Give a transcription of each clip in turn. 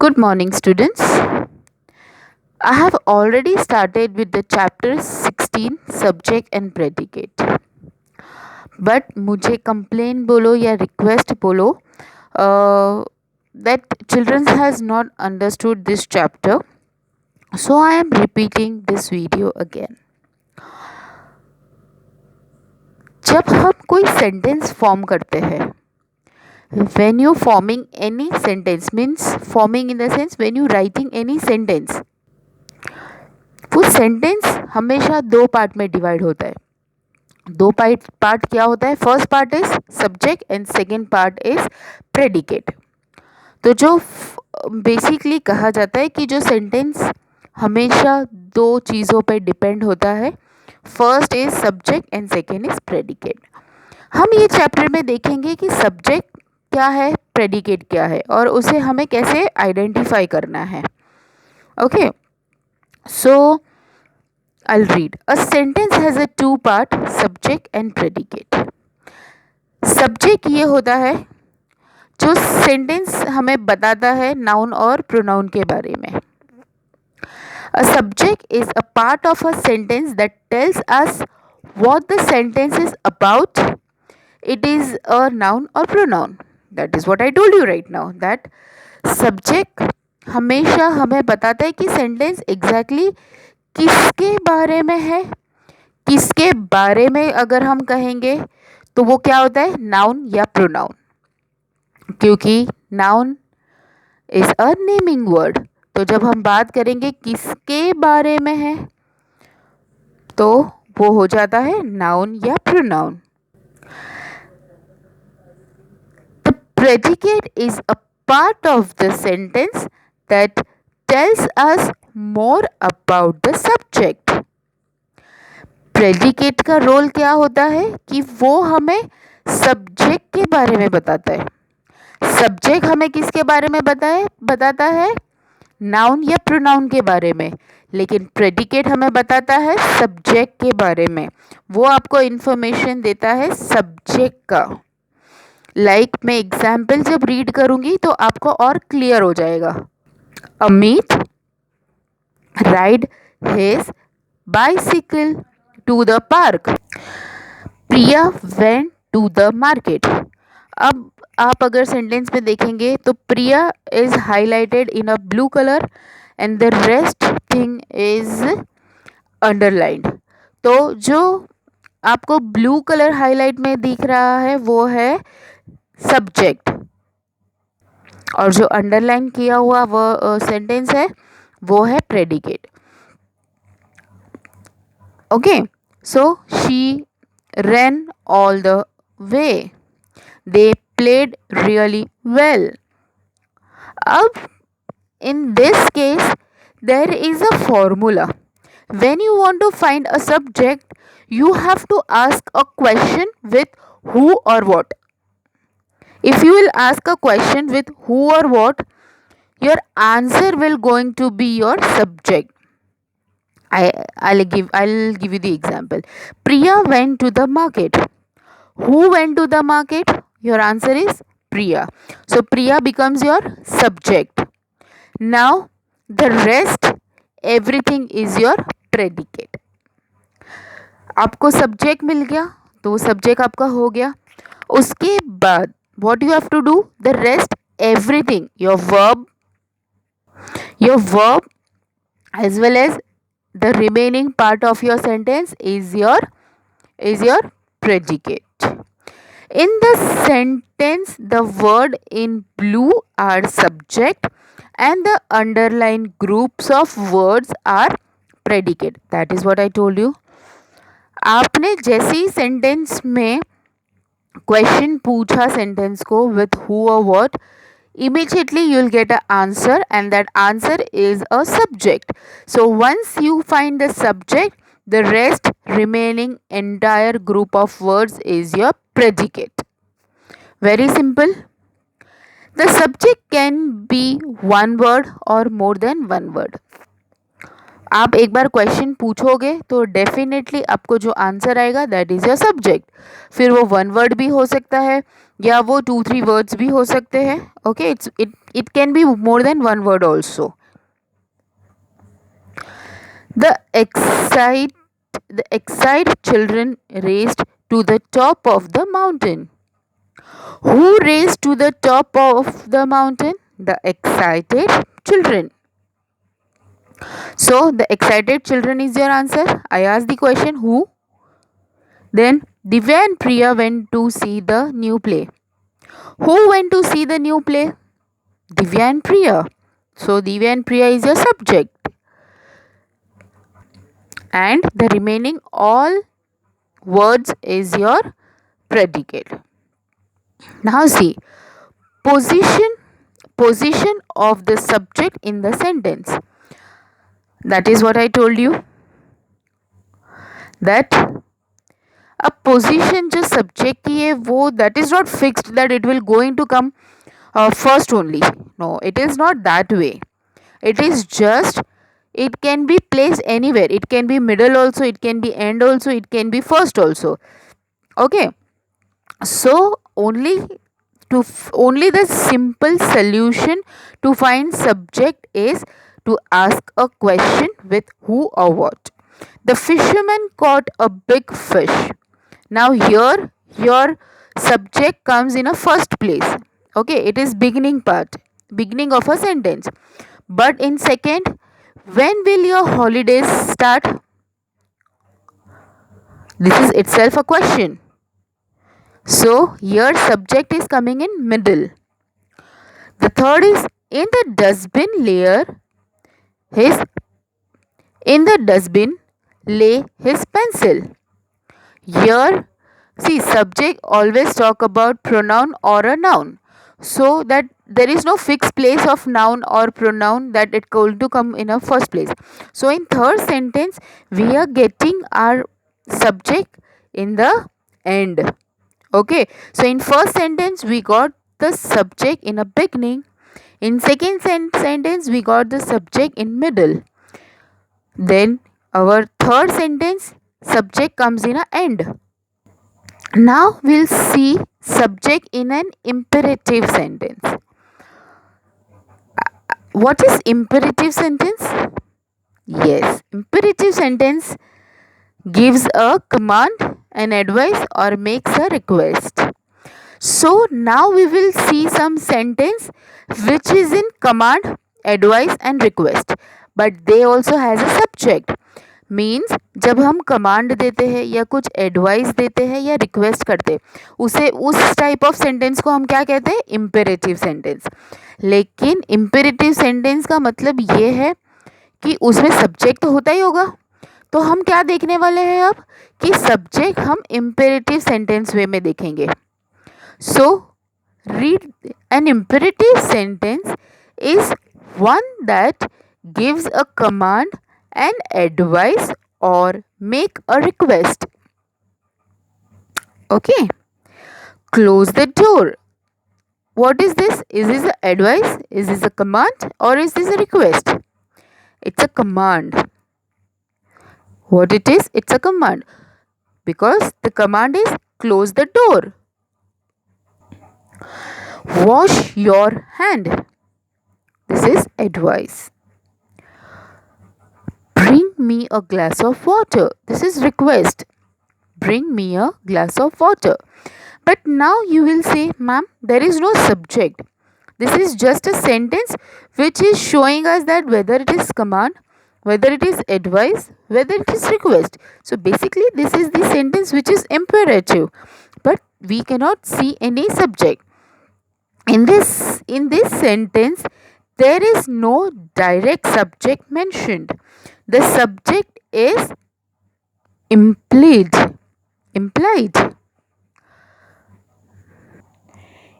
Good morning, students. I have already started with the chapter 16 Subject and Predicate. But मुझे complain बोलो या request बोलो that children has not understood this chapter. So I am repeating this video again. जब हम कोई sentence form करते हैं, when you forming any sentence means forming in the sense when you writing any sentence, वो sentence हमेशा दो part में divide होता है. दो पार्ट क्या होता है? First part is subject and second part is predicate. तो जो बेसिकली कहा जाता है कि जो सेंटेंस हमेशा दो चीज़ों पर डिपेंड होता है, first is subject and second is predicate. हम ये चैप्टर में देखेंगे कि सब्जेक्ट क्या है, प्रेडिकेट क्या है और उसे हमें कैसे आइडेंटिफाई करना है. Okay, so I'll read. A sentence has a two part, subject and predicate. Subject ये होता है जो सेंटेंस हमें बताता है नाउन और प्रोनाउन के बारे में. A subject is a part of a sentence that tells us what the sentence is about. It is a noun or pronoun. That is what I told you right now. That subject हमेशा हमें बताता है कि sentence exactly किसके बारे में है. किसके बारे में अगर हम कहेंगे तो वो क्या होता है? नाउन या प्रोनाउन. क्योंकि noun is a naming word, तो जब हम बात करेंगे किसके बारे में है तो वो हो जाता है नाउन या pronoun. The predicate is a part of the sentence that tells us more about the subject. Predicate का रोल क्या होता है कि वो हमें सब्जेक्ट के बारे में बताता है. सब्जेक्ट हमें किसके बारे में बताता है? नाउन या प्रोनाउन के बारे में. लेकिन प्रेडिकेट हमें बताता है सब्जेक्ट के बारे में. वो आपको इन्फॉर्मेशन देता है सब्जेक्ट का. मैं एग्जाम्पल जब रीड करूँगी तो आपको और क्लियर हो जाएगा. Amit ride his bicycle to the park. Priya went to the market. अब आप अगर सेंटेंस में देखेंगे तो Priya is highlighted in a blue colour and the rest thing is underlined. तो जो आपको ब्लू कलर हाईलाइट में दिख रहा है वो है सब्जेक्ट, और जो अंडरलाइन किया हुआ वो सेंटेंस है वो है predicate. Okay, so she ran all the way. They played really well. अब in this case there is a formula. When you want to find a subject, you have to ask a question with who or what. If you will ask a question with who or what, your answer will going to be your subject. I'll give you the example. Priya went to the market. Who went to the market? Your answer is Priya. So Priya becomes your subject. Now the rest everything is your predicate. आपको subject मिल गया तो वो subject आपका हो गया. उसके बाद what you have to do? The rest everything, your verb as well as the remaining part of your sentence is your predicate. In the sentence the word in blue are subject and the underlined groups of words are predicate. That is what I told you. आपने जैसे ही sentence में question पूछा sentence को with who or what, immediately you will get an answer and that answer is a subject. So once you find the subject, the rest remaining entire group of words is your predicate. Very simple. The subject can be one word or more than one word. आप एक बार question पूछोगे तो definitely आपको जो answer आएगा that is your subject. फिर वो one word भी हो सकता है या वो 2-3 वर्ड्स भी हो सकते हैं. Okay, it can be more than one word also. The excite the excited children raced to the top of the mountain. Who raced to the top of the mountain? The excited children. So the excited children is your answer. I asked the question who. Then Divya and Priya went to see the new play. Who went to see the new play? Divya and Priya. So Divya and Priya is your subject. And the remaining all words is your predicate. Now see, position of the subject in the sentence. That is what I told you, that a position जो subject की है वो that is not fixed that it will going to come first only. No, it is not that way. It is just, it can be placed anywhere. It can be middle also, it can be end also, it can be first also. Okay, so only the simple solution to find subject is to ask a question with who or what. The fisherman caught a big fish. Now here your subject comes in a first place. Okay, it is beginning part, beginning of a sentence. But in second, when will your holidays start? This is itself a question. So your subject is coming in middle. The third is in the dustbin lay his pencil. Here, see, subject always talk about pronoun or a noun. So that there is no fixed place of noun or pronoun that it going to come in a first place. So in third sentence, we are getting our subject in the end. Okay, so in first sentence we got the subject in a beginning. In second sentence we got the subject in middle. Then our third sentence subject comes in a end. Now we'll see subject in an imperative sentence. What is imperative sentence? Yes, imperative sentence gives a command, an advice or makes a request. So now we will see some sentence which is in command, advice and request, but they also has a subject. Means जब हम command देते हैं या कुछ advice देते हैं या request करते हैं उसे उस टाइप ऑफ सेंटेंस को हम क्या कहते हैं, इम्पेरेटिव सेंटेंस. लेकिन इम्पेरेटिव सेंटेंस का मतलब ये है कि उसमें सब्जेक्ट तो होता ही होगा. तो हम क्या देखने वाले हैं अब कि सब्जेक्ट हम इम्पेरेटिव सेंटेंस वे में देखेंगे. So read an imperative sentence is one that gives a command, an advice or make a request. Okay, close the door. What is this? Is this an advice? Is this a command or is this a request? It's a command. What it is? It's a command because the command is close the door. Wash your hand. This is advice. Bring me a glass of water. This is request. Bring me a glass of water. But now you will say, ma'am, there is no subject. This is just a sentence which is showing us that whether it is command, whether it is advice, whether it is request. So basically this is the sentence which is imperative. But we cannot see any subject. In this sentence, there is no direct subject mentioned. The subject is implied.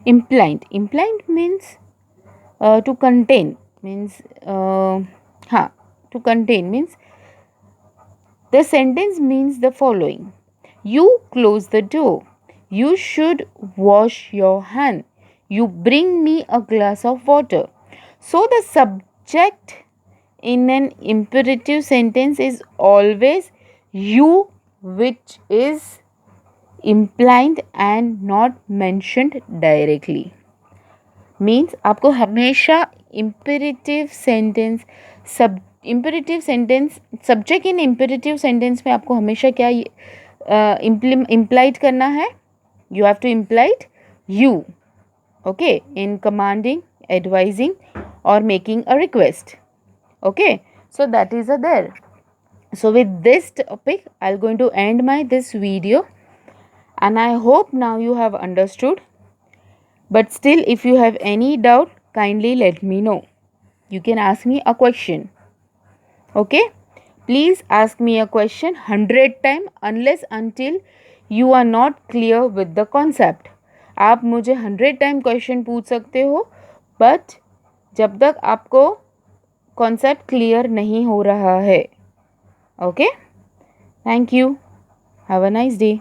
Implied means to contain. To contain means the sentence means the following. You close the door. You should wash your hand. You bring me a glass of water. So the subject in an imperative sentence is always you, which is implied and not mentioned directly. Means आपको हमेशा imperative sentence subject in imperative sentence में आपको हमेशा क्या implied करना है. You have to implied you, okay, in commanding, advising और making a request. Okay, so that is there. So with this topic I'll going to end my this video, and I hope now you have understood. But still, if you have any doubt, kindly let me know. You can ask me a question. Okay, please ask me a question 100 times unless until you are not clear with the concept. आप मुझे 100 time question पूछ सकते हो, but जब तक आपको concept clear नहीं हो रहा है. Okay, thank you, have a nice day.